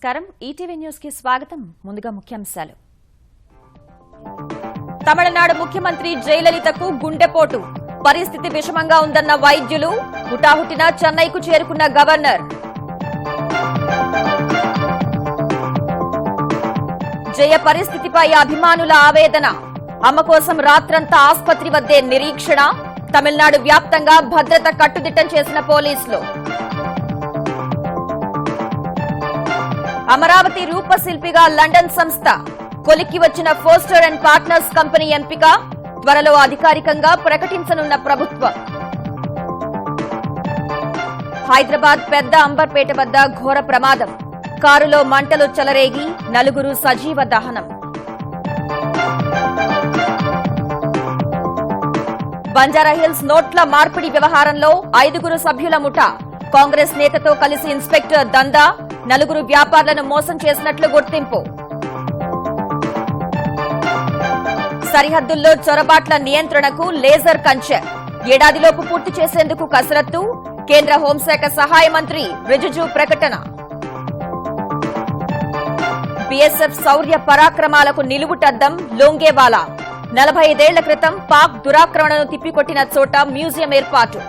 నమస్కారం ETV news కి స్వాగతం ముందుగా ముఖ్యాంశాలు తమిళనాడు ముఖ్యమంత్రి జయలలితకు గుండెపోటు పరిస్థితి విషమంగా ఉందన్న వైద్యులు హుటాహుటిన చెన్నైకు చేరుకున్న గవర్నర్ జయ పరిస్థితిపై అభిమానుల ఆవేదన అమ్మ కోసం రాత్రంతా ఆసుపత్రి వద్దే నిరీక్షణ తమిళనాడు వ్యాప్తంగా భద్రత కట్టుదిట్టం చేసిన పోలీసులు అమరావతి రూపశిల్పిగా లండన్ సంస్థ కొలిక్కి వచ్చిన ఫోస్టర్ అండ్ పార్ట్నర్స్ కంపెనీ ఎంపిక త్వరలో అధికారికంగా ప్రకటించనున్న ప్రభుత్వం హైదరాబాద్ పెద్ద అంబర్పేట వద్ద ఘోర ప్రమాదం కారులో మంటలు చెలరేగి నలుగురు సజీవ దహనం బంజారాహిల్స్ నోట్ల మార్పిడి వ్యవహారంలో 5 సభ్యుల ముఠా కాంగ్రెస్ నేతతో కలిసి ఇన్స్పెక్టర్ దందా 4 వ్యాపారులను మోసం చేసినట్లు గుర్తింపు సరిహద్దుల్లో చొరబాట్ల నియంత్రణకు లేజర్ కంచె ఏడాదిలోపు పూర్తి చేసేందుకు కసరత్తు కేంద్ర హోంశాఖ సహాయ మంత్రి రిజిజు ప్రకటన బీఎస్ఎఫ్ శౌర్య పరాక్రమాలకు నిలువుటద్దం లోంగేవాలా 45 ఏళ్ల క్రితం పాక్ దురాక్రమణను తిప్పికొట్టిన చోట మ్యూజియం ఏర్పాటు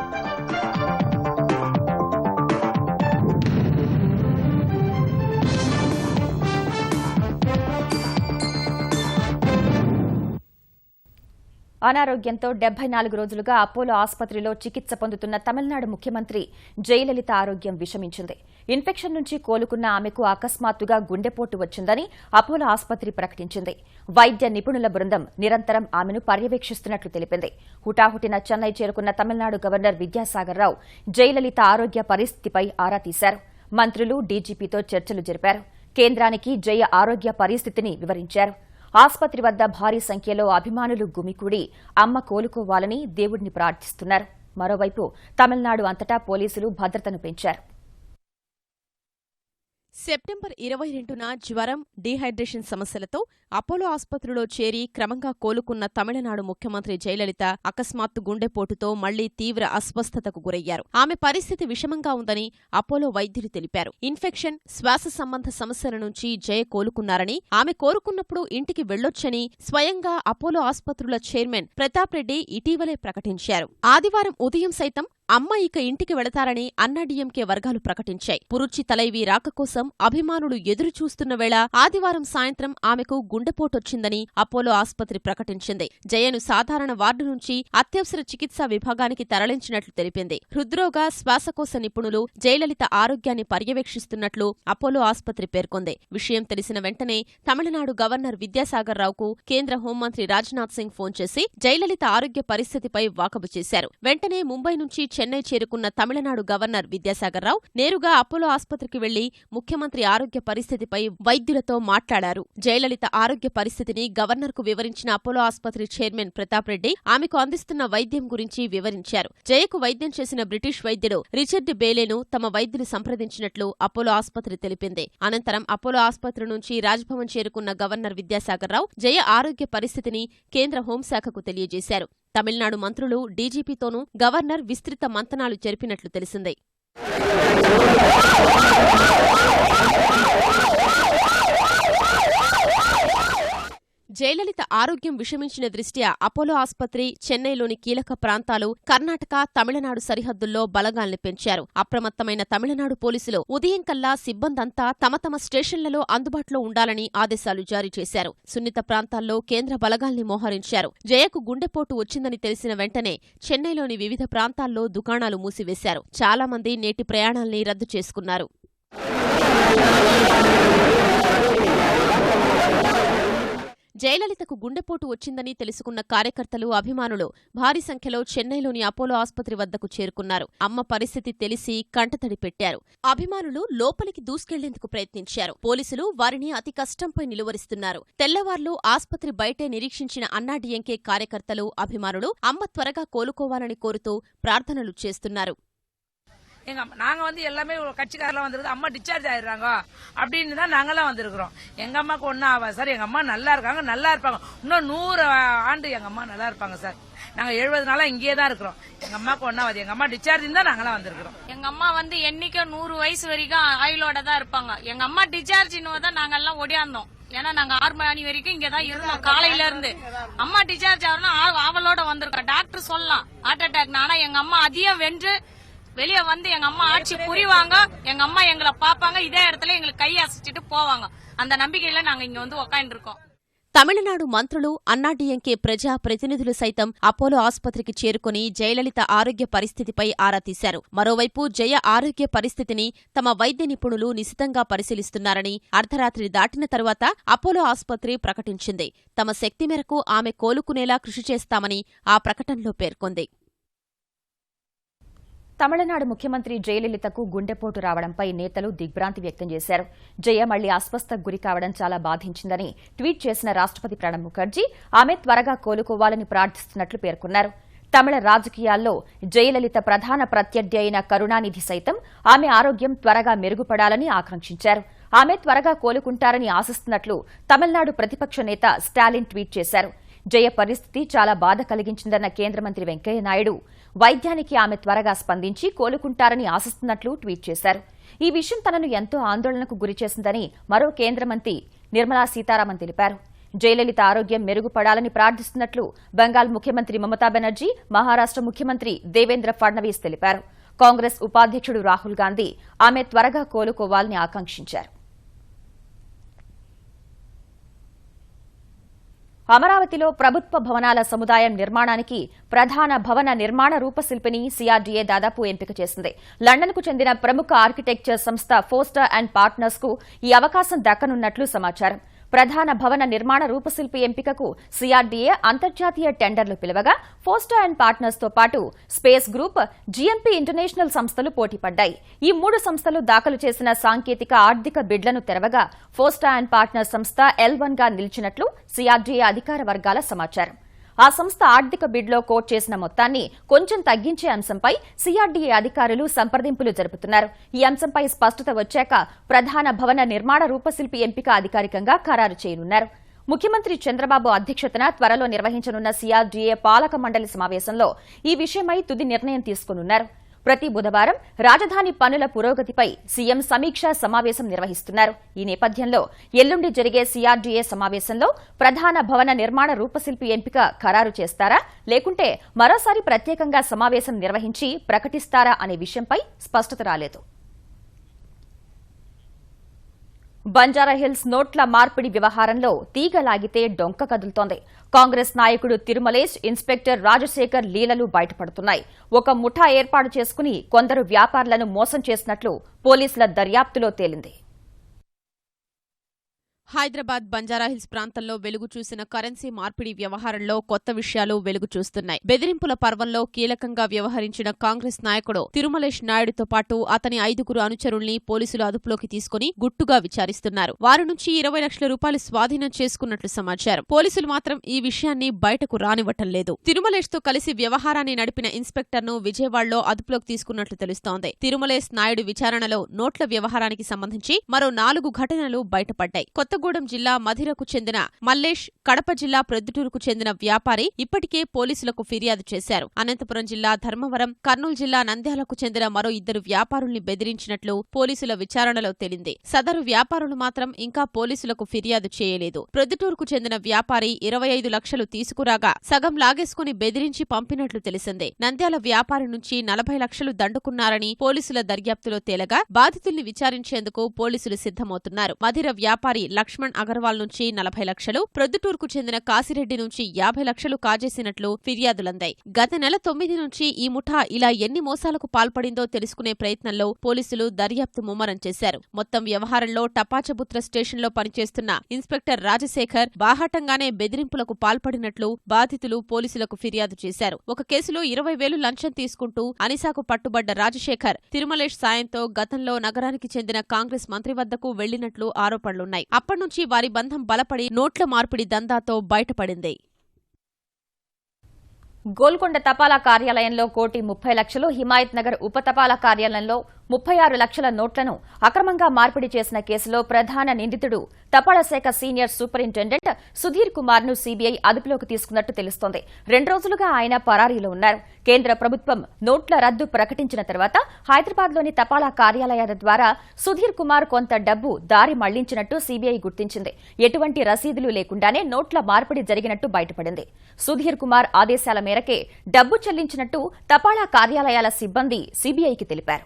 అనారోగ్యంతో 74 రోజులుగా అపోలో ఆసుపత్రిలో చికిత్స పొందుతున్న తమిళనాడు ముఖ్యమంత్రి జయలలిత ఆరోగ్యం విషమించింది. ఇన్ఫెక్షన్ నుంచి కోలుకున్న ఆమెకు అకస్మాత్తుగా గుండెపోటు వచ్చిందని అపోలో ఆసుపత్రి ప్రకటించింది. వైద్య నిపుణుల బృందం నిరంతరం ఆమెను పర్యవేక్షిస్తున్నట్లు తెలిపింది. హుటాహుటిన చెన్నై చేరుకున్న తమిళనాడు గవర్నర్ విద్యాసాగర్ రావు జయలలిత ఆరోగ్య పరిస్థితిపై ఆరా తీశారు. మంత్రులు డీజీపీతో చర్చలు జరిపారు. కేంద్రానికి జయ ఆరోగ్య పరిస్థితిని వివరించారు. ఆసుపత్రి వద్ద భారీ సంఖ్యలో అభిమానులు గుమికూడి అమ్మ కోలుకోవాలని దేవుడిని ప్రార్థిస్తున్నారు. మరోవైపు తమిళనాడు అంతటా పోలీసులు భద్రతను పెంచారు. సెప్టెంబర్ 22న జ్వరం, డీహైడ్రేషన్ సమస్యలతో అపోలో ఆసుపత్రిలో చేరి క్రమంగా కోలుకున్న తమిళనాడు ముఖ్యమంత్రి జయలలిత అకస్మాత్తు గుండెపోటుతో మళ్లీ తీవ్ర అస్వస్థతకు గురయ్యారు. ఆమె పరిస్థితి విషమంగా ఉందని అపోలో వైద్యులు తెలిపారు. ఇన్ఫెక్షన్, శ్వాస సంబంధ సమస్యల నుంచి జయ కోలుకున్నారని, ఆమె కోరుకున్నప్పుడు ఇంటికి వెళ్లొచ్చని స్వయంగా అపోలో ఆసుపత్రుల చైర్మన్ ప్రతాప్ రెడ్డి ఇటీవలే ప్రకటించారు. ఆదివారం ఉదయం సైతం అమ్మ ఇక ఇంటికి వెళతారని అన్నాడీఎంకే వర్గాలు ప్రకటించాయి. పురుచి తలైవి రాక కోసం అభిమానులు ఎదురు చూస్తున్న వేళ ఆదివారం సాయంత్రం ఆమెకు గుండెపోటొచ్చిందని అపోలో ఆసుపత్రి ప్రకటించింది. జయను సాధారణ వార్డు నుంచి అత్యవసర చికిత్సా విభాగానికి తరలించినట్లు తెలిపింది. హృద్రోగ, శ్వాసకోశ నిపుణులు జయలలిత ఆరోగ్యాన్ని పర్యవేక్షిస్తున్నట్లు అపోలో ఆసుపత్రి పేర్కొంది. విషయం తెలిసిన వెంటనే తమిళనాడు గవర్నర్ విద్యాసాగర్ రావుకు కేంద్ర హోంమంత్రి రాజ్నాథ్ సింగ్ ఫోన్ చేసి జయలలిత ఆరోగ్య పరిస్థితిపై వాకబు చేశారు. వెంటనే ముంబై నుంచి చెన్నై చేరుకున్న తమిళనాడు గవర్నర్ విద్యాసాగర్ రావు నేరుగా అపోలో ఆసుపత్రికి వెళ్లి ముఖ్యమంత్రి ఆరోగ్య పరిస్థితిపై వైద్యులతో మాట్లాడారు. జయలలిత ఆరోగ్య పరిస్థితిని గవర్నర్కు వివరించిన అపోలో ఆసుపత్రి చైర్మన్ ప్రతాప్ రెడ్డి ఆమెకు అందిస్తున్న వైద్యం గురించి వివరించారు. జయకు వైద్యం చేసిన బ్రిటిష్ వైద్యుడు రిచర్డ్ బేలేను తమ వైద్యులు సంప్రదించినట్లు అపోలో ఆసుపత్రి తెలిపింది. అనంతరం అపోలో ఆసుపత్రి నుంచి రాజ్భవన్ చేరుకున్న గవర్నర్ విద్యాసాగర్ రావు జయ ఆరోగ్య పరిస్థితిని కేంద్ర హోంశాఖకు తెలియజేశారు. తమిళనాడు మంత్రులు, డీజీపీతోనూ గవర్నర్ విస్తృత మంతనాలు జరిపినట్లు తెలిసింది. జయలలిత ఆరోగ్యం విషమించిన దృష్ట్యా అపోలో ఆసుపత్రి, చెన్నైలోని కీలక ప్రాంతాలు, కర్ణాటక, తమిళనాడు సరిహద్దుల్లో బలగాల్ని పెంచారు. అప్రమత్తమైన తమిళనాడు పోలీసులు ఉదయం కల్లా సిబ్బందంతా తమ తమ స్టేషన్లలో అందుబాటులో ఉండాలని ఆదేశాలు జారీ చేశారు. సున్నిత ప్రాంతాల్లో కేంద్ర బలగాల్ని మోహరించారు. జయకు గుండెపోటు వచ్చిందని తెలిసిన వెంటనే చెన్నైలోని వివిధ ప్రాంతాల్లో దుకాణాలు మూసివేశారు. చాలా మంది నేటి ప్రయాణాల్ని రద్దు చేసుకున్నారు. జయలలితకు గుండెపోటు వచ్చిందని తెలుసుకున్న కార్యకర్తలు, అభిమానులు భారీ సంఖ్యలో చెన్నైలోని అపోలో ఆసుపత్రి వద్దకు చేరుకున్నారు. అమ్మ పరిస్థితి తెలిసి కంటతడి పెట్టారు. అభిమానులు లోపలికి దూసుకెళ్లేందుకు ప్రయత్నించారు. పోలీసులు వారిని అతి కష్టంపై నిలువరిస్తున్నారు. తెల్లవార్లు ఆసుపత్రి బయటే నిరీక్షించిన అన్నాడీఎంకే కార్యకర్తలు, అభిమానులు అమ్మ త్వరగా కోలుకోవాలని కోరుతూ ప్రార్థనలు చేస్తున్నారు. நாங்க வந்து எல்லாமே கட்சிக்காரெல்லாம் வந்திருக்கோம். அம்மா டிஸ்சார்ஜ் ஆயிடுறாங்க அப்படின்னு தான் நாங்கெல்லாம் வந்திருக்கிறோம். எங்க அம்மாக்கு ஒன்னும் ஆகாது சார். எங்க அம்மா நல்லா இருக்காங்க, நல்லா இருப்பாங்க. இன்னும் 100 ஆண்டு எங்க அம்மா நல்லா இருப்பாங்க சார். நாங்க 70 நாளா இங்கேயே தான் இருக்கிறோம். எங்க அம்மாக்கு ஒன்னாவது. எங்க அம்மா டிஸ்சார்ஜ் தான் நாங்கெல்லாம் வந்திருக்கிறோம். எங்க அம்மா வந்து என்னைக்கும் 100 வயசு வரைக்கும் ஆயுளோட தான் இருப்பாங்க. எங்க அம்மா டிஸ்சார்ஜ் தான் நாங்க எல்லாம் ஓடியாந்தோம். ஏன்னா நாங்க 6 மணி வரைக்கும் இங்கதான் இருந்தோம் காலையில இருந்து. அம்மா டிஸ்சார்ஜ் ஆகணும் ஆவலோட வந்திருக்கோம். டாக்டர் சொல்லலாம் ஹார்ட் அட்டாக். ஆனா எங்க அம்மா அதிகம் வென்று வெளியே வந்து எங்க அம்மா ஆட்சி புரிவாங்க. எங்க அம்மா எங்களை பாப்பாங்க. இதே இடத்துல எங்களுக்கு கை அசைச்சிட்டு போவாங்க. அந்த నம்பிக்கையில நாங்க ఇங்க வந்து ఉకాండి இருக்கோம். తమిళనాడు మంత్రులు అన్నాడీఎంకే ప్రజా ప్రతినిధులు సైతం అపోలో ఆస్పత్రికి చేరుకుని జయలలిత ఆరోగ్య పరిస్థితిపై ఆరా తీశారు. మరోవైపు జయ ఆరోగ్య పరిస్థితిని తమ వైద్య నిపుణులు నిశితంగా పరిశీలిస్తున్నారని అర్ధరాత్రి దాటిన తరువాత అపోలో ఆస్పత్రి ప్రకటించింది. తమ శక్తి మేరకు ఆమె కోలుకునేలా కృషి చేస్తామని ఆ ప్రకటనలో పేర్కొంది. తమిళనాడు ముఖ్యమంత్రి జయలలితకు గుండెపోటు రావడంపై నేతలు దిగ్భ్రాంతి వ్యక్తం చేశారు. జయ మళ్లీ అస్వస్థకు గురి కావడం చాలా బాధించిందని ట్వీట్ చేసిన రాష్ట్రపతి ప్రణబ్ ముఖర్జీ ఆమె త్వరగా కోలుకోవాలని ప్రార్థిస్తున్నట్లు పేర్కొన్నారు. తమిళ రాజకీయాల్లో జయలలిత ప్రధాన ప్రత్యర్థి అయిన కరుణానిధి సైతం ఆమె ఆరోగ్యం త్వరగా మెరుగుపడాలని ఆకాంక్షించారు. ఆమె త్వరగా కోలుకుంటారని ఆశిస్తున్నట్లు తమిళనాడు ప్రతిపక్ష నేత స్టాలిన్ ట్వీట్ చేశారు. జయ పరిస్థితి చాలా బాధ కలిగించిందన్న కేంద్ర మంత్రి వెంకయ్యనాయుడు వైద్యానికి ఆమె త్వరగా స్పందించి కోలుకుంటారని ఆశిస్తున్నట్లు ట్వీట్ చేశారు. ఈ విషయం తనను ఎంతో ఆందోళనకు గురిచేసిందని మరో కేంద్ర మంత్రి నిర్మలా సీతారామన్ తెలిపారు. జయలలిత ఆరోగ్యం మెరుగుపడాలని ప్రార్థిస్తున్నట్లు బెంగాల్ ముఖ్యమంత్రి మమతా బెనర్జీ, మహారాష్ట ముఖ్యమంత్రి దేవేంద్ర ఫడ్నవీస్ తెలిపారు. కాంగ్రెస్ ఉపాధ్యక్షుడు రాహుల్ గాంధీ ఆమె త్వరగా కోలుకోవాలని ఆకాంక్షించారు. అమరావతిలో ప్రభుత్వ భవనాల సముదాయం నిర్మాణానికి ప్రధాన భవన నిర్మాణ రూపశిల్పిని సిఆర్డీఏ దాదాపు ఎంపిక చేసింది. లండన్కు చెందిన ప్రముఖ ఆర్కిటెక్చర్ సంస్థ ఫోస్టర్ అండ్ పార్ట్నర్స్ కు ఈ అవకాశం దక్కనున్నట్లు సమాచారం. ప్రధాన భవన నిర్మాణ రూపశిల్పి ఎంపికకు సిఆర్డీఏ అంతర్జాతీయ టెండర్లు పిలవగా ఫోస్టర్ అండ్ పార్ట్నర్స్ తో పాటు స్పేస్ గ్రూప్, జీఎంపీ ఇంటర్నేషనల్ సంస్థలు పోటీపడ్డాయి. ఈ 3 సంస్థలు దాఖలు చేసిన సాంకేతిక ఆర్థిక బిడ్లను తెరవగా ఫోస్టర్ అండ్ పార్ట్నర్స్ సంస్థ L1 గా నిలిచినట్లు సిఆర్డీఏ అధికార వర్గాల సమాచారం. ఆ సంస్థ ఆర్థిక బిడ్లో కోట్ చేసిన మొత్తాన్ని కొంచెం తగ్గించే అంశంపై సిఆర్డీఏ అధికారులు సంప్రదింపులు జరుపుతున్నారు. ఈ అంశంపై స్పష్టత వచ్చాక ప్రధాన భవన నిర్మాణ రూపశిల్పి ఎంపిక అధికారికంగా ఖరారు చేయనున్నారు. ముఖ్యమంత్రి చంద్రబాబు అధ్యక్షతన త్వరలో నిర్వహించనున్న సిఆర్డీఏ పాలక మండలి సమావేశంలో ఈ విషయమై తుది నిర్ణయం తీసుకోనున్నారు. ప్రతి బుధవారం రాజధాని పనుల పురోగతిపై సీఎం సమీక్షా సమావేశం నిర్వహిస్తున్నారు. ఈ నేపథ్యంలో ఎల్లుండి జరిగే సిఆర్డీఏ సమావేశంలో ప్రధాన భవన నిర్మాణ రూపశిల్పి ఎంపిక ఖరారు చేస్తారా, లేకుంటే మరోసారి ప్రత్యేకంగా సమావేశం నిర్వహించి ప్రకటిస్తారా అనే విషయంపై స్పష్టత రాలేదు. బంజారాహిల్స్ నోట్ల మార్పిడి వ్యవహారంలో తీగలాగితే డొంక కదులుతోంది. కాంగ్రెస్ నాయకుడు తిరుమలేష్, ఇన్స్పెక్టర్ రాజశేఖర్ లీలలు బయటపడుతున్నాయి. ఒక ముఠా ఏర్పాటు చేసుకుని కొందరు వ్యాపారులను మోసం చేసినట్లు పోలీసుల దర్యాప్తులో తేలింది. హైదరాబాద్ బంజారాహిల్స్ ప్రాంతంలో వెలుగు చూసిన కరెన్సీ మార్పిడి వ్యవహారంలో కొత్త విషయాలు వెలుగు చూస్తున్నాయి. బెదిరింపుల పర్వంలో కీలకంగా వ్యవహరించిన కాంగ్రెస్ నాయకుడు తిరుమలేష్ నాయుడుతో పాటు అతని 5గురు అనుచరుల్ని పోలీసులు అదుపులోకి తీసుకుని గుట్టుగా విచారిస్తున్నారు. వారి నుంచి 20 లక్షల రూపాయలు స్వాధీనం చేసుకున్నట్లు సమాచారం. పోలీసులు మాత్రం ఈ విషయాన్ని బయటకు రానివ్వటం లేదు. తిరుమలేష్ తో కలిసి వ్యవహారాన్ని నడిపిన ఇన్స్పెక్టర్ను విజయవాడలో అదుపులోకి తీసుకున్నట్లు తెలుస్తోంది. తిరుమలేష్ నాయుడు విచారణలో నోట్ల వ్యవహారానికి సంబంధించి మరో 4 ఘటనలు బయటపడ్డాయి. కొత్తగూడెం జిల్లా మధిరకు చెందిన మల్లేష్, కడప జిల్లా ప్రొద్దుటూరుకు చెందిన వ్యాపారి ఇప్పటికే పోలీసులకు ఫిర్యాదు చేశారు. అనంతపురం జిల్లా ధర్మవరం, కర్నూలు జిల్లా నంద్యాలకు చెందిన మరో 2 వ్యాపారుల్ని బెదిరించినట్లు పోలీసుల విచారణలో తేలింది. సదరు వ్యాపారులు మాత్రం ఇంకా పోలీసులకు ఫిర్యాదు చేయలేదు. ప్రొద్దుటూరుకు చెందిన వ్యాపారి 25 లక్షలు తీసుకురాగా సగం లాగేసుకుని బెదిరించి పంపినట్లు తెలిసింది. నంద్యాల వ్యాపారి నుంచి 40 లక్షలు దండుకున్నారని పోలీసుల దర్యాప్తులో తేలగా బాధితుల్ని విచారించేందుకు పోలీసులు సిద్ధమవుతున్నారు. మధిర వ్యాపారి లక్ష్మణ్ అగర్వాల్ నుంచి 40 లక్షలు, ప్రొద్దుటూరుకు చెందిన కాసిరెడ్డి నుంచి 50 లక్షలు కాజేసినట్లు ఫిర్యాదులందాయి. గత నెల 9 నుంచి ఈ ముఠా ఇలా ఎన్ని మోసాలకు పాల్పడిందో తెలుసుకునే ప్రయత్నంలో పోలీసులు దర్యాప్తు ముమ్మరం చేశారు. మొత్తం వ్యవహారంలో టపాచబుత్ర స్టేషన్లో పనిచేస్తున్న ఇన్స్పెక్టర్ రాజశేఖర్ బాహాటంగానే బెదిరింపులకు పాల్పడినట్లు బాధితులు పోలీసులకు ఫిర్యాదు చేశారు. ఒక కేసులో 20,000 లంచం తీసుకుంటూ అనిసాకు పట్టుబడ్డ రాజశేఖర్ తిరుమలేష్ సాయంతో గతంలో నగరానికి చెందిన కాంగ్రెస్ మంత్రి వద్దకు వెళ్లినట్లు ఆరోపణలున్నాయి. అప్పట్నుంచి వారి బంధం బలపడి నోట్ల మార్పిడి దందాతో బయటపడింది. గోల్కొండ తపాలా కార్యాలయంలో 1,30,00,000, హిమాయత్ నగర్ ఉప తపాలా కార్యాలయంలో 36 లక్షల నోట్లను అక్రమంగా మార్పిడి చేసిన కేసులో ప్రధాన నిందితుడు తపాలా శాఖ సీనియర్ సూపరింటెండెంట్ సుధీర్ కుమార్ ను సీబీఐ అదుపులోకి తీసుకున్నట్టు తెలుస్తోంది. 2 రోజులుగా ఆయన పరారీలో ఉన్నారు. కేంద్ర ప్రభుత్వం నోట్ల రద్దు ప్రకటించిన తర్వాత హైదరాబాద్లోని తపాలా కార్యాలయాల ద్వారా సుధీర్ కుమార్ కొంత డబ్బు దారి మళ్లించినట్టు సీబీఐ గుర్తించింది. ఎటువంటి రసీదులు లేకుండానే నోట్ల మార్పిడి జరిగినట్టు బయటపడింది. సుధీర్ కుమార్ ఆదేశాల మేరకే డబ్బు చెల్లించినట్టు తపాలా కార్యాలయాల సిబ్బంది సీబీఐకి తెలిపారు.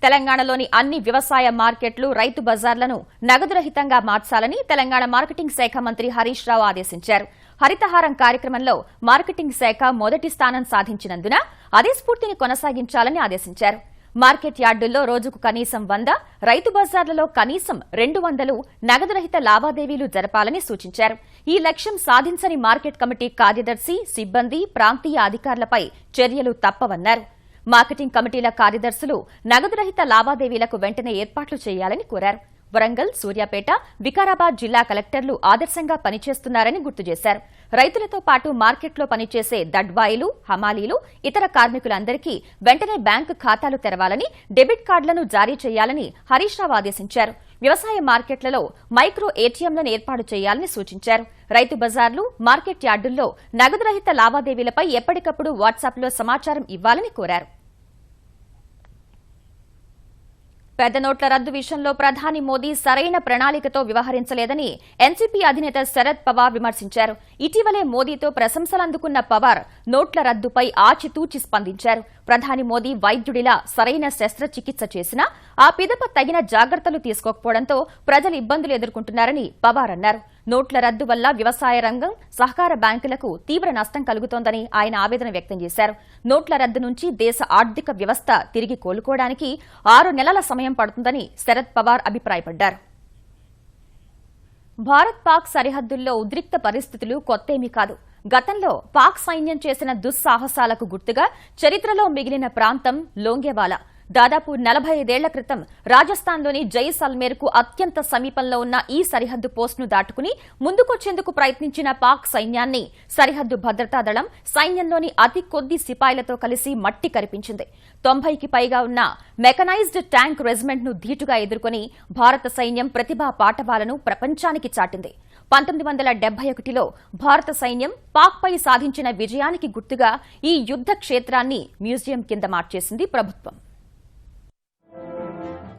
తెలంగాణలోని అన్ని వ్యవసాయ మార్కెట్లు, రైతు బజార్లను నగదురహితంగా మార్చాలని తెలంగాణ మార్కెటింగ్ శాఖ మంత్రి హరీష్ రావు ఆదేశించారు. హరితహారం కార్యక్రమంలో మార్కెటింగ్ శాఖ మొదటి స్థానం సాధించినందున అదే స్ఫూర్తిని కొనసాగించాలని ఆదేశించారు. మార్కెట్ యార్డుల్లో రోజుకు కనీసం 100, రైతు బజార్లలో కనీసం 200 నగదురహిత లావాదేవీలు జరపాలని సూచించారు. ఈ లక్ష్యం సాధించని మార్కెట్ కమిటీ కార్యదర్శి, సిబ్బంది, ప్రాంతీయ అధికారులపై చర్యలు తప్పవన్నారు. మార్కెటింగ్ కమిటీల కార్యదర్శులు నగదురహిత లావాదేవీలకు వెంటనే ఏర్పాట్లు చేయాలని కోరారు. వరంగల్, సూర్యాపేట, వికారాబాద్ జిల్లా కలెక్టర్లు ఆదర్శంగా పనిచేస్తున్నారని గుర్తు చేశారు. రైతులతో పాటు మార్కెట్లో పనిచేసే దడ్వాయిలు, హమాలీలు, ఇతర కార్మికులందరికీ వెంటనే బ్యాంకు ఖాతాలు తెరవాలని, డెబిట్ కార్డులను జారీ చేయాలని హరీష్ రావు ఆదేశించారు. వ్యవసాయ మార్కెట్లలో మైక్రో ఏటీఎంలను ఏర్పాటు చేయాలని సూచించారు. రైతు బజార్లు, మార్కెట్ యార్డుల్లో నగదురహిత లావాదేవీలపై ఎప్పటికప్పుడు వాట్సాప్లో సమాచారం ఇవ్వాలని కోరారు. పెద్ద నోట్ల రద్దు విషయంలో ప్రధాని మోదీ సరైన ప్రణాళికతో వ్యవహరించలేదని ఎన్సీపీ అధినేత శరద్ పవార్ విమర్శించారు. ఇటీవలే మోదీతో ప్రశంసలందుకున్న పవార్ నోట్ల రద్దుపై ఆచితూచి స్పందించారు. ప్రధాని మోదీ వైద్యుడిలా సరైన శస్త్రచికిత్స చేసినా ఆ పిదప తగిన జాగ్రత్తలు తీసుకోకపోవడంతో ప్రజలు ఇబ్బందులు ఎదుర్కొంటున్నారని పవార్ అన్నారు. నోట్ల రద్దు వల్ల వ్యవసాయ రంగం, సహకార బ్యాంకులకు తీవ్ర నష్టం కలుగుతోందని ఆయన ఆవేదన వ్యక్తం చేశారు. నోట్ల రద్దు నుంచి దేశ ఆర్థిక వ్యవస్థ తిరిగి కోలుకోవడానికి 6 నెలల సమయం పడుతుందని శరద్ పవార్ అభిప్రాయపడ్డారు. భారత్ పాక్ సరిహద్దుల్లో ఉద్రిక్త పరిస్థితులు కొత్తేమీ కాదు. గతంలో పాక్ సైన్యం చేసిన దుస్సాహసాలకు గుర్తుగా చరిత్రలో మిగిలిన ప్రాంతం లోంగేవాలా. దాదాపు 45 ఏళ్ల క్రితం రాజస్థాన్లోని జైసల్మేర్కు అత్యంత సమీపంలో ఉన్న ఈ సరిహద్దు పోస్టును దాటుకుని ముందుకొచ్చేందుకు ప్రయత్నించిన పాక్ సైన్యాన్ని సరిహద్దు భద్రతా దళం సైన్యంలోని అతి కొద్ది సిపాయిలతో కలిసి మట్టి కరిపించింది. 90కి పైగా ఉన్న మెకనైజ్డ్ ట్యాంక్ రెజిమెంట్ ను ధీటుగా ఎదుర్కొని భారత సైన్యం ప్రతిభా పాటవాలను ప్రపంచానికి చాటింది. 1971లో భారత సైన్యం పాక్పై సాధించిన విజయానికి గుర్తుగా ఈ యుద్ధ క్షేత్రాన్ని మ్యూజియం కింద మార్చేసింది ప్రభుత్వం.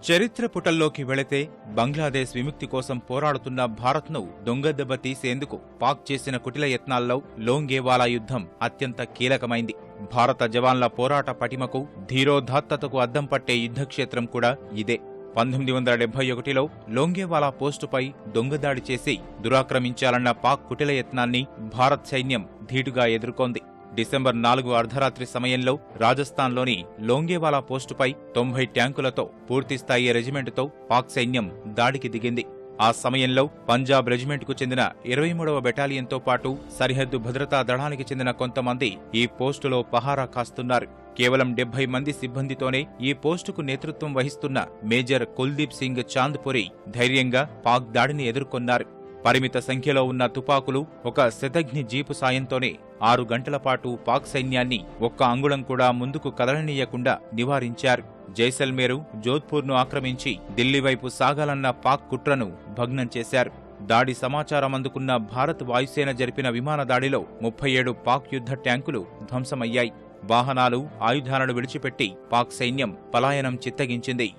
చరిత్ర పుటల్లోకి వెళితే బంగ్లాదేశ్ విముక్తి కోసం పోరాడుతున్న భారత్ను దొంగదెబ్బ తీసేందుకు పాక్ చేసిన కుటిల యత్నాల్లో లోంగేవాలా యుద్ధం అత్యంత కీలకమైంది. భారత జవాన్ల పోరాట పటిమకు, ధీరోదాత్తతకు అద్దం పట్టే యుద్ధక్షేత్రం కూడా ఇదే. 1971లో లోంగేవాలా పోస్టుపై దొంగదాడి చేసి దురాక్రమించాలన్న పాక్ కుటిల యత్నాన్ని భారత్ సైన్యం ధీటుగా ఎదుర్కొంది. డిసెంబర్ 4 అర్ధరాత్రి సమయంలో రాజస్థాన్లోని లోంగేవాలా పోస్టుపై 90 ట్యాంకులతో పూర్తిస్థాయి రెజిమెంటుతో పాక్ సైన్యం దాడికి దిగింది. ఆ సమయంలో పంజాబ్ రెజిమెంట్కు చెందిన 23వ బెటాలియన్తో పాటు సరిహద్దు భద్రతా దళానికి చెందిన కొంతమంది ఈ పోస్టులో పహారా కాస్తున్నారు. కేవలం 70 మంది సిబ్బందితోనే ఈ పోస్టుకు నేతృత్వం వహిస్తున్న మేజర్ కుల్దీప్ సింగ్ చాంద్పురి ధైర్యంగా పాక్ దాడిని ఎదుర్కొన్నారు. పరిమిత సంఖ్యలో ఉన్న తుపాకులు, ఒక శతఘ్ని జీపు సాయంతోనే 6 గంటల పాటు పాక్ సైన్యాన్ని ఒక్క అంగుళం కూడా ముందుకు కదలనీయకుండా నివారించారు. జైసల్మేరు, జోధ్పూర్ను ఆక్రమించి ఢిల్లీ వైపు సాగాలన్న పాక్ కుట్రను భగ్నం చేశారు. దాడి సమాచారం అందుకున్న భారత్ వాయుసేన జరిపిన విమాన దాడిలో 37 పాక్ యుద్ధ ట్యాంకులు ధ్వంసమయ్యాయి. వాహనాలు, ఆయుధాలను విడిచిపెట్టి పాక్ సైన్యం పలాయనం చిత్తగించింది.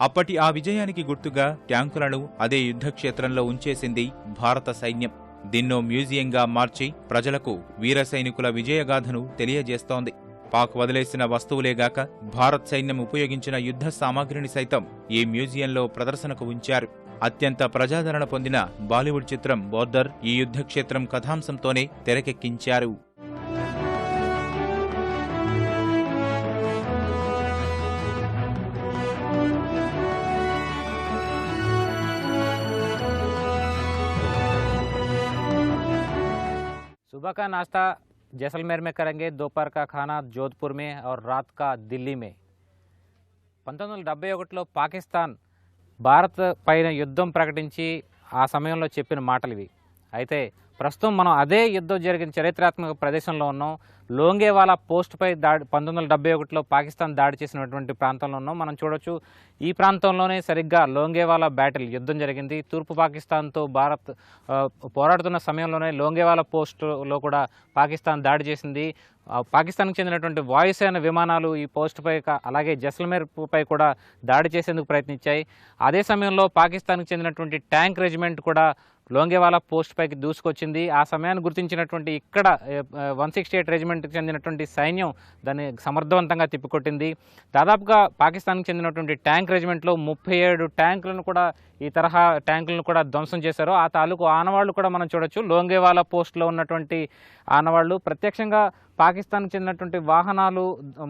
అప్పటి ఆ విజయానికి గుర్తుగా ట్యాంకులను అదే యుద్ధక్షేత్రంలో ఉంచేసింది భారత సైన్యం. దీన్నో మ్యూజియంగా మార్చి ప్రజలకు వీర సైనికుల విజయగాథను తెలియజేస్తోంది. పాక్ వదిలేసిన వస్తువులేగాక భారత్ సైన్యం ఉపయోగించిన యుద్ధ సామాగ్రిని సైతం ఈ మ్యూజియంలో ప్రదర్శనకు ఉంచారు. అత్యంత ప్రజాదరణ పొందిన బాలీవుడ్ చిత్రం బోర్డర్ ఈ యుద్ధక్షేత్రం కథాంశంతోనే తెరకెక్కించారు. सुबह का नाश्ता जैसलमेर में करेंगे, दोपहर का खाना जोधपुर में और रात का दिल्ली में। 1971లో పాకిస్తాన్ భారత్ పైన యుద్ధం ప్రకటించి ఆ సమయంలో చెప్పిన మాటలు ఇవి. అయితే ప్రస్తుతం మనం అదే యుద్ధం జరిగిన చరిత్రాత్మక ప్రదేశంలో ఉన్నాం. లోంగేవాలా పోస్ట్పై దాడి 1971లో పాకిస్తాన్ దాడి చేసినటువంటి ప్రాంతంలో ఉన్నాం. మనం చూడొచ్చు, ఈ ప్రాంతంలోనే సరిగ్గా లోంగేవాలా బ్యాటిల్ యుద్ధం జరిగింది. తూర్పు పాకిస్తాన్తో భారత్ పోరాడుతున్న సమయంలోనే లోంగేవాలా పోస్టులో కూడా పాకిస్తాన్ దాడి చేసింది. పాకిస్తాన్కి చెందినటువంటి వాయుసేన విమానాలు ఈ పోస్టుపై అలాగే జైసల్మేర్ పై కూడా దాడి చేసేందుకు ప్రయత్నించాయి. అదే సమయంలో పాకిస్తాన్కి చెందినటువంటి ట్యాంక్ రెజిమెంట్ కూడా లోంగేవాలా పోస్ట్ పైకి దూసుకొచ్చింది. ఆ సమయాన్ని గుర్తించినటువంటి ఇక్కడ 168 రెజిమెంట్కి చెందినటువంటి సైన్యం దాన్ని సమర్థవంతంగా తిప్పికొట్టింది. దాదాపుగా పాకిస్తాన్కి చెందినటువంటి ట్యాంక్ రెజిమెంట్లో 37 ట్యాంకులను కూడా ఈ తరహా ట్యాంకులను కూడా ధ్వంసం చేశారు. ఆ తాలూకు ఆనవాళ్లు కూడా మనం చూడొచ్చు. లోంగేవాలా పోస్ట్లో ఉన్నటువంటి ఆనవాళ్లు ప్రత్యక్షంగా పాకిస్తాన్కి చెందినటువంటి వాహనాలు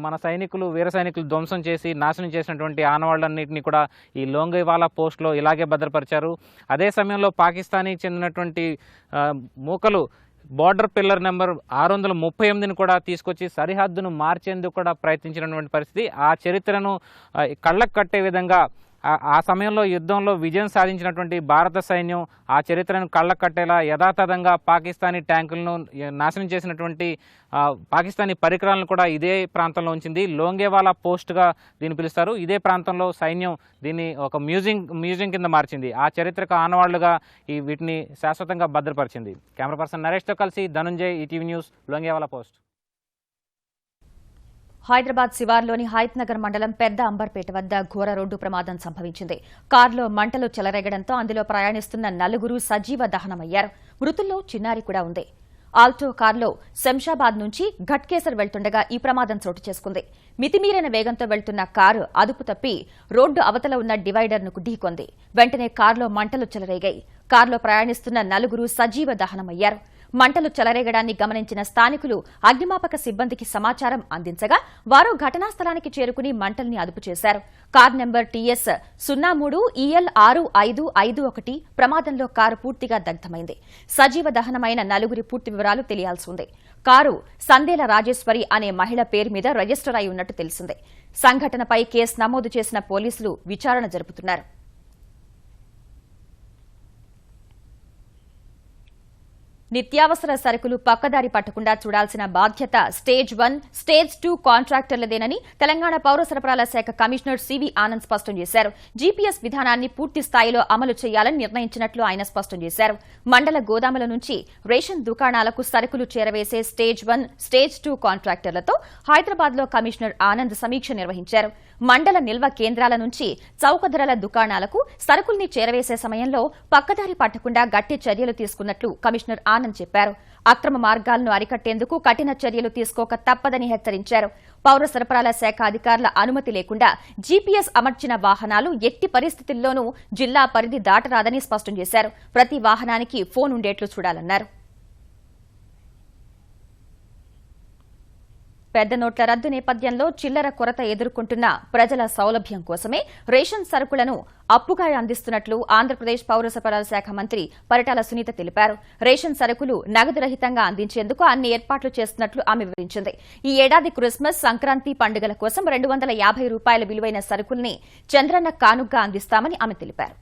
మన సైనికులు వీర సైనికులు ధ్వంసం చేసి నాశనం చేసినటువంటి ఆనవాళ్లన్నింటినీ కూడా ఈ లోంగేవాలా పోస్ట్లో ఇలాగే భద్రపరిచారు. అదే సమయంలో పాకిస్తాన్కి చెందినటువంటి మూకలు బార్డర్ పిల్లర్ నెంబర్ 638ని కూడా తీసుకొచ్చి సరిహద్దును మార్చేందుకు కూడా ప్రయత్నించినటువంటి పరిస్థితి. ఆ చరిత్రను కళ్ళకు కట్టే విధంగా ఆ సమయంలో యుద్ధంలో విజయం సాధించినటువంటి భారత సైన్యం ఆ చరిత్రను కళ్ళకు కట్టేలా యథాతథంగా పాకిస్తానీ ట్యాంకులను నాశనం చేసినటువంటి పాకిస్తానీ పరికరాలను కూడా ఇదే ప్రాంతంలో ఉంచింది. లోంగేవాలా పోస్ట్గా దీన్ని పిలుస్తారు. ఇదే ప్రాంతంలో సైన్యం దీన్ని ఒక మ్యూజియం కింద మార్చింది. ఆ చరిత్రకు ఆనవాళ్లుగా వీటిని శాశ్వతంగా భద్రపరిచింది. కెమెరా పర్సన్ నరేష్తో కలిసి Dhananjay, ETV news, Longewala post. Hyderabad శివార్లోని హయత్నగర్ మండలం పెద్ద అంబర్పేట వద్ద ఘోర రోడ్డు ప్రమాదం సంభవించింది. కారులో మంటలు చెలరేగడంతో అందులో ప్రయాణిస్తున్న 4 సజీవ దహనమయ్యారు. మృతుల్లో చిన్నారి కూడా ఉంది. ఆల్టో కారులో శంషాబాద్ నుంచి ఘట్కేసర్ వెళ్తుండగా ఈ ప్రమాదం చోటు చేసుకుంది. మితిమీరిన వేగంతో వెళ్తున్న కారు అదుపు తప్పి రోడ్డు అవతల ఉన్న డివైడర్ను ఢీకొంది. వెంటనే కారులో మంటలు చెలరేగాయి. కారులో ప్రయాణిస్తున్న 4 సజీవ దహనమయ్యారు. మంటలు చెలరేగడాన్ని గమనించిన స్థానికులు అగ్నిమాపక సిబ్బందికి సమాచారం అందించగా వారు ఘటనా స్థలానికి చేరుకుని మంటల్ని అదుపు చేశారు. కార్ నెంబర్ TS 03EL6551 ప్రమాదంలో కారు పూర్తిగా దగ్ధమైంది. సజీవ దహనమైన 4 పూర్తి వివరాలు తెలియాల్సి ఉంది. కారు సందేల రాజేశ్వరి అనే మహిళ పేరు మీద రిజిస్టర్ అయి ఉన్నట్టు తెలిసింది. సంఘటనపై కేసు నమోదు చేసిన పోలీసులు విచారణ జరుపుతున్నారు. నిత్యావసర సరుకులు పక్కదారి పట్టకుండా చూడాల్సిన బాధ్యత స్టేజ్ 1, స్టేజ్ 2 కాంట్రాక్టర్లదేనని తెలంగాణ పౌర సరఫరాల శాఖ కమిషనర్ సివి ఆనంద్ స్పష్టం చేశారు. జీపీఎస్ విధానాన్ని పూర్తి స్థాయిలో అమలు చేయాలని నిర్ణయించినట్లు ఆయన స్పష్టం చేశారు. మండల గోదాముల నుంచి రేషన్ దుకాణాలకు సరుకులు చేరవేసే స్టేజ్ 1, స్టేజ్ 2 కాంట్రాక్టర్లతో హైదరాబాద్లో కమిషనర్ ఆనంద్ సమీక్ష నిర్వహించారు. మండల నిల్వ కేంద్రాల నుంచి చౌకధరల దుకాణాలకు సరుకుల్ని చేరవేసే సమయంలో పక్కదారి పట్టకుండా గట్టి చర్యలు తీసుకున్నట్లు కమిషనర్ ఆనంద్ చెప్పారు. అక్రమ మార్గాలను అరికట్టేందుకు కఠిన చర్యలు తీసుకోక తప్పదని హెచ్చరించారు. పౌర సరఫరాల శాఖ అధికారుల అనుమతి లేకుండా జీపీఎస్ అమర్చిన వాహనాలు ఎట్టి పరిస్థితుల్లోనూ జిల్లా పరిధి దాటరాదని స్పష్టం చేశారు. ప్రతి వాహనానికి ఫోన్ ఉండేట్లు చూడాలన్నారు. పెద్ద నోట్ల రద్దు నేపథ్యంలో చిల్లర కొరత ఎదుర్కొంటున్న ప్రజల సౌలభ్యం కోసమే రేషన్ సరుకులను అప్పుగా అందిస్తున్నట్లు ఆంధ్రప్రదేశ్ పౌర సరఫరాల శాఖ మంత్రి పరిటాల సునీత తెలిపారు. రేషన్ సరుకులు నగదు రహితంగా అందించేందుకు అన్ని ఏర్పాట్లు చేస్తున్నట్లు ఆమె వివరించింది. ఈ ఏడాది క్రిస్మస్, సంక్రాంతి పండుగల కోసం 250 రూపాయల విలువైన సరుకుల్ని చంద్రన్న కానుగ్గా అందిస్తామని ఆమె తెలిపారు.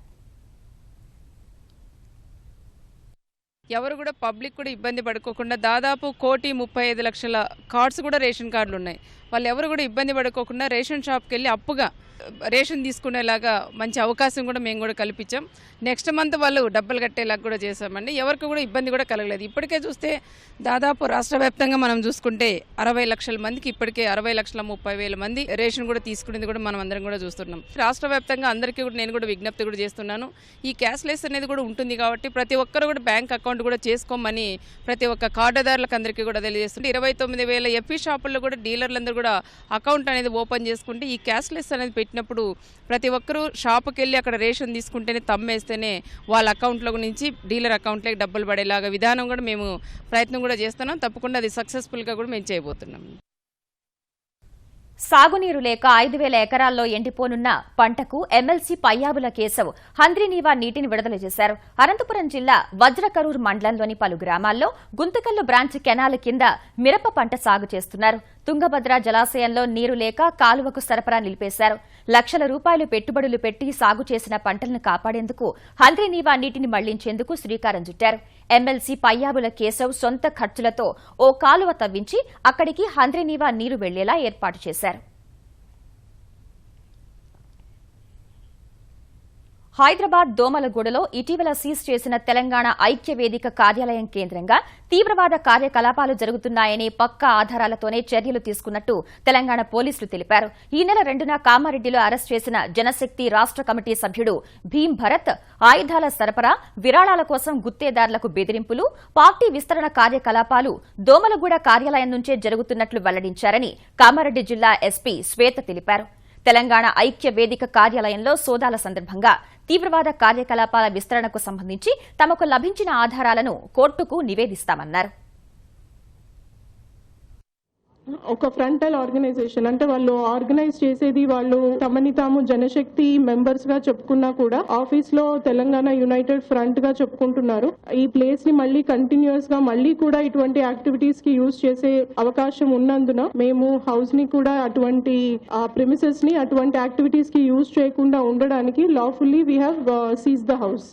ఎవరు కూడా పబ్లిక్ కూడా ఇబ్బంది పడుకోకుండా దాదాపు 1,35,00,000 కార్డ్స్ కూడా రేషన్ కార్డులు ఉన్నాయి. వాళ్ళు ఎవరు కూడా ఇబ్బంది పడుకోకుండా రేషన్ షాప్కి వెళ్ళి అప్పుగా రేషన్ తీసుకునేలాగా మంచి అవకాశం కూడా మేము కూడా కల్పించాం. నెక్స్ట్ మంత్ వాళ్ళు డబ్బులు కట్టేలాగా కూడా చేశామండి. ఎవరికి కూడా ఇబ్బంది కూడా కలగలేదు. ఇప్పటికే చూస్తే దాదాపు రాష్ట్ర వ్యాప్తంగా మనం చూసుకుంటే 60 లక్షల మందికి ఇప్పటికే 60,30,000 మంది రేషన్ కూడా తీసుకునేది కూడా మనం అందరం కూడా చూస్తున్నాం. రాష్ట్ర వ్యాప్తంగా అందరికీ కూడా నేను కూడా విజ్ఞప్తి కూడా చేస్తున్నాను. ఈ క్యాష్లెస్ అనేది కూడా ఉంటుంది కాబట్టి ప్రతి ఒక్కరు కూడా బ్యాంక్ అకౌంట్ కూడా చేసుకోమని ప్రతి ఒక్క కార్డుదారులకు అందరికీ కూడా తెలియజేస్తుంది. 29,000 ఎఫ్ఈ షాపుల్లో కూడా డీలర్లందరూ కూడా అకౌంట్ అనేది ఓపెన్ చేసుకుంటే ఈ క్యాష్లెస్ అనేది పెట్టినప్పుడు ప్రతి ఒక్కరూ షాపుకి వెళ్ళి అక్కడ రేషన్ తీసుకుంటేనే తమ్మేస్తేనే వాళ్ళ అకౌంట్లో నుంచి డీలర్ అకౌంట్లోకి డబ్బులు పడేలాగా విధానం కూడా మేము ప్రయత్నం కూడా చేస్తున్నాం. తప్పకుండా అది సక్సెస్ఫుల్గా కూడా మేము చేయబోతున్నాం. సాగునీరు లేక 5,000 ఎకరాల్లో ఎండిపోనున్న పంటకు ఎమ్మెల్సీ పయ్యాబుల కేశవ్ హంద్రీనీవా నీటిని విడుదల చేశారు. అనంతపురం జిల్లా వజ్రకరూర్ మండలంలోని పలు గ్రామాల్లో గుంతకల్లు బ్రాంచ్ కెనాల్ కింద మిరప పంట సాగు చేస్తున్నారు. తుంగభద్ర జలాశయంలో నీరు లేక కాలువకు సరఫరా నిలిపేశారు. లక్షల రూపాయలు పెట్టుబడులు పెట్టి సాగు చేసిన పంటలను కాపాడేందుకు హంద్రీనీవా నీటిని మళ్లించేందుకు శ్రీకారం చుట్టారు. ఎమ్మెల్సీ పయ్యాబుల కేశవ్ సొంత ఖర్చులతో ఓ కాలువ తవ్వించి అక్కడికి హంద్రీనీవా నీరు వెళ్లేలా ఏర్పాటు చేశారు. హైదరాబాద్ దోమలగూడలో ఇటీవల సీజ్ చేసిన తెలంగాణ ఐక్య వేదిక కార్యాలయం కేంద్రంగా తీవ్రవాద కార్యకలాపాలు జరుగుతున్నాయనే పక్కా ఆధారాలతోనే చర్యలు తీసుకున్నట్టు తెలంగాణ పోలీసులు తెలిపారు. ఈ నెల 2న కామారెడ్డిలో అరెస్ట్ చేసిన జనశక్తి రాష్ట్ర కమిటీ సభ్యుడు భీం భరత్ ఆయుధాల సరఫరా, విరాళాల కోసం గుత్తేదారులకు బెదిరింపులు, పార్టీ విస్తరణ కార్యకలాపాలు దోమలగూడ కార్యాలయం నుంచే జరుగుతున్నట్లు వెల్లడించారని కామారెడ్డి జిల్లా ఎస్పీ శ్వేత తెలిపారు. తెలంగాణ ఐక్య వేదిక కార్యాలయంలో సోదాల సందర్భంగా తీవ్రవాద కార్యకలాపాల విస్తరణకు సంబంధించి తమకు లభించిన ఆధారాలను కోర్టుకు నివేదిస్తామన్నారు. ఒక ఫ్రంటల్ ఆర్గనైజేషన్ అంటే వాళ్ళు ఆర్గనైజ్ చేసేది వాళ్ళు తమని తాము జనశక్తి మెంబర్స్ గా చెప్పుకున్నా కూడా ఆఫీస్ లో తెలంగాణ యునైటెడ్ ఫ్రంట్ గా చెప్పుకుంటున్నారు. ఈ ప్లేస్ ని మళ్ళీ కంటిన్యూస్ గా మళ్ళీ కూడా ఇటువంటి యాక్టివిటీస్ కి యూజ్ చేసే అవకాశం ఉన్నందున మేము హౌస్ ని కూడా అటువంటి ప్రిమిసెస్ ని అటువంటి యాక్టివిటీస్ కి యూజ్ చేయకుండా ఉండడానికి lawfully we have seize the house.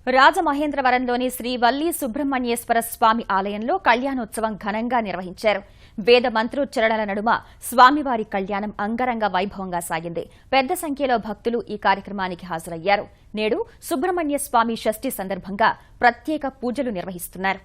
రాజమహేంద్రవరంలోని శ్రీ వల్లి సుబ్రహ్మణ్యేశ్వర స్వామి ఆలయంలో కళ్యాణోత్సవం ఘనంగా నిర్వహించారు. వేద మంత్రోచ్చరణల నడుమ స్వామివారి కళ్యాణం అంగరంగ వైభవంగా సాగింది. పెద్ద సంఖ్యలో భక్తులు ఈ కార్యక్రమానికి హాజరయ్యారు. నేడు సుబ్రహ్మణ్య స్వామి షష్ఠి సందర్భంగా ప్రత్యేక పూజలు నిర్వహిస్తున్నారు.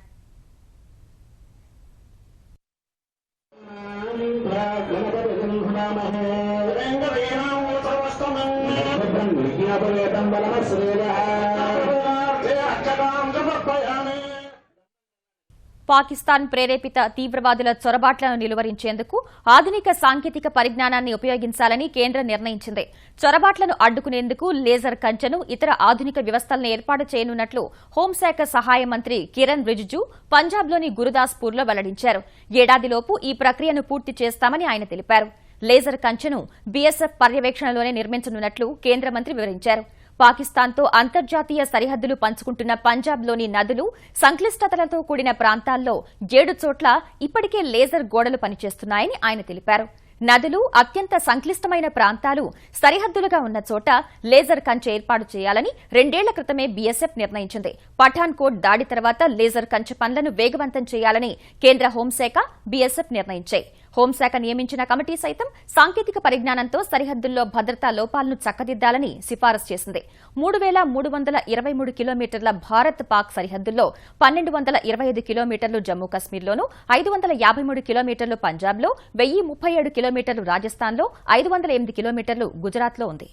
పాకిస్తాన్ ప్రేరేపిత తీవ్రవాదుల చొరబాట్లను నిలువరించేందుకు ఆధునిక సాంకేతిక పరిజ్ఞానాన్ని ఉపయోగించాలని కేంద్రం నిర్ణయించింది. చొరబాట్లను అడ్డుకునేందుకు లేజర్ కంచెను, ఇతర ఆధునిక వ్యవస్థలను ఏర్పాటు చేయనున్నట్లు హోంశాఖ సహాయ మంత్రి కిరణ్ రిజిజు పంజాబ్లోని గురుదాస్పూర్లో వెల్లడించారు. ఏడాదిలోపు ఈ ప్రక్రియను పూర్తి చేస్తామని ఆయన తెలిపారు. లేజర్ కంచెను బీఎస్ఎఫ్ పర్యవేక్షణలోనే నిర్మించనున్నట్లు కేంద్ర మంత్రి వివరించారు. పాకిస్తాన్తో అంతర్జాతీయ సరిహద్దులు పంచుకుంటున్న పంజాబ్లోని నదులు, సంక్లిష్టతలతో కూడిన ప్రాంతాల్లో 7 చోట్ల ఇప్పటికే లేజర్ గోడలు పనిచేస్తున్నాయని ఆయన తెలిపారు. నదులు, అత్యంత సంక్లిష్టమైన ప్రాంతాలు సరిహద్దులుగా ఉన్న చోట లేజర్ కంచె ఏర్పాటు చేయాలని 2 ఏళ్ల క్రితమే బీఎస్ఎఫ్ నిర్ణయించింది. పఠాన్కోట్ దాడి తర్వాత లేజర్ కంచె పనులను వేగవంతం చేయాలని కేంద్ర హోంశాఖ, బీఎస్ఎఫ్ నిర్ణయించాయి. హోంశాఖ నియమించిన కమిటీ సైతం సాంకేతిక పరిజ్ఞానంతో సరిహద్దుల్లో భద్రతా లోపాలను చక్కదిద్దాలని సిఫారసు చేసింది. 3,323 కిలోమీటర్ల భారత్ పాక్ సరిహద్దుల్లో 1,225 కిలోమీటర్లు జమ్మూ కశ్మీర్లోనూ, 553 కిలోమీటర్లు పంజాబ్లో, 1,037 కిలోమీటర్లు రాజస్థాన్లో, 508 కిలోమీటర్లు గుజరాత్లో ఉంది.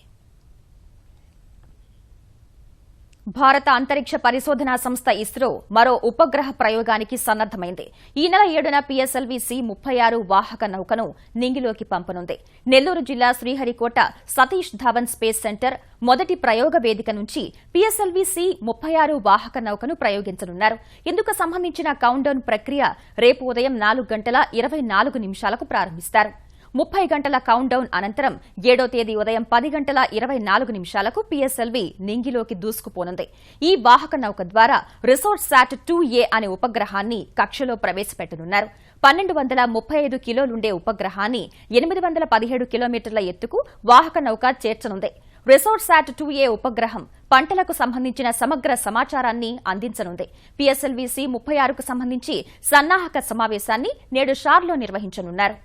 భారత అంతరిక్ష పరిశోధనా సంస్థ ఇస్రో మరో ఉపగ్రహ ప్రయోగానికి సన్నద్దమైంది. ఈ నెల 7న PSLV-C-36 వాహక నౌకను నింగిలోకి పంపనుంది. నెల్లూరు జిల్లా శ్రీహరికోట సతీష్ ధావన్ స్పేస్ సెంటర్ మొదటి ప్రయోగ వేదిక నుంచి PSLV-C-36 వాహక నౌకను ప్రయోగించనున్నారు. ఇందుకు సంబంధించిన కౌంట్డౌన్ ప్రక్రియ రేపు ఉదయం 4:24 ప్రారంభిస్తారు. 30 గంటల కౌంట్డౌన్ అనంతరం 7వ తేదీ ఉదయం 10:24 PSLV నింగిలోకి దూసుకుపోనుంది. ఈ వాహక నౌక ద్వారా రిసోర్స్ శాట్ 2A అనే ఉపగ్రహాన్ని కక్షలో ప్రవేశపెట్టనున్నారు. 1,235 కిలోలుండే ఉపగ్రహాన్ని 817 కిలోమీటర్ల ఎత్తుకు వాహక నౌక చేర్చనుంది. రిసోర్స్ శాట్ 2A ఉపగ్రహం పంటలకు సంబంధించిన సమగ్ర సమాచారాన్ని అందించనుంది. PSLV-C-36కు సంబంధించి సన్నాహక సమావేశాన్ని నేడు షార్లో నిర్వహించనున్నారు.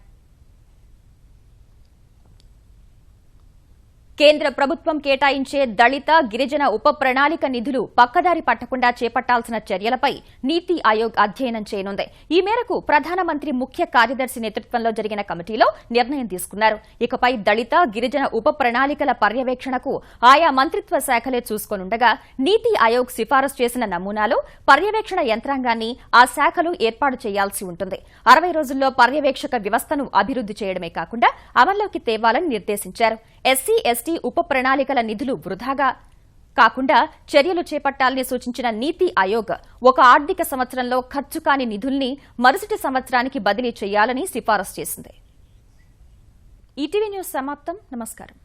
కేంద్ర ప్రభుత్వం కేటాయించే దళిత, గిరిజన ఉప ప్రణాళిక నిధులు పక్కదారి పట్టకుండా చేపట్టాల్సిన చర్యలపై నీతి ఆయోగ్ అధ్యయనం చేయనుంది. ఈ మేరకు ప్రధానమంత్రి ముఖ్య కార్యదర్శి నేతృత్వంలో జరిగిన కమిటీలో నిర్ణయం తీసుకున్నారు. ఇకపై దళిత, గిరిజన ఉప ప్రణాళికల పర్యవేక్షణకు ఆయా మంత్రిత్వ శాఖలే చూసుకోనుండగా నీతి ఆయోగ్ సిఫారసు చేసిన నమూనాలో పర్యవేక్షణ యంత్రాంగాన్ని ఆ శాఖలు ఏర్పాటు చేయాల్సి ఉంటుంది. 60 రోజుల్లో పర్యవేక్షక వ్యవస్థను అభివృద్ది చేయడమే కాకుండా అమల్లోకి తేవాలని నిర్దేశించారు. ఎస్సీ, ఎస్టీ ఉప ప్రణాళికల నిధులు వృధాగా కాకుండా చర్యలు చేపట్టాలని సూచించిన నీతి ఆయోగ్ ఒక ఆర్థిక సంవత్సరంలో ఖర్చు కాని నిధుల్ని మరుసటి సంవత్సరానికి బదిలీ చేయాలని సిఫారసు చేసింది. ఈటీవీ న్యూస్ సమాప్తం. నమస్కారం.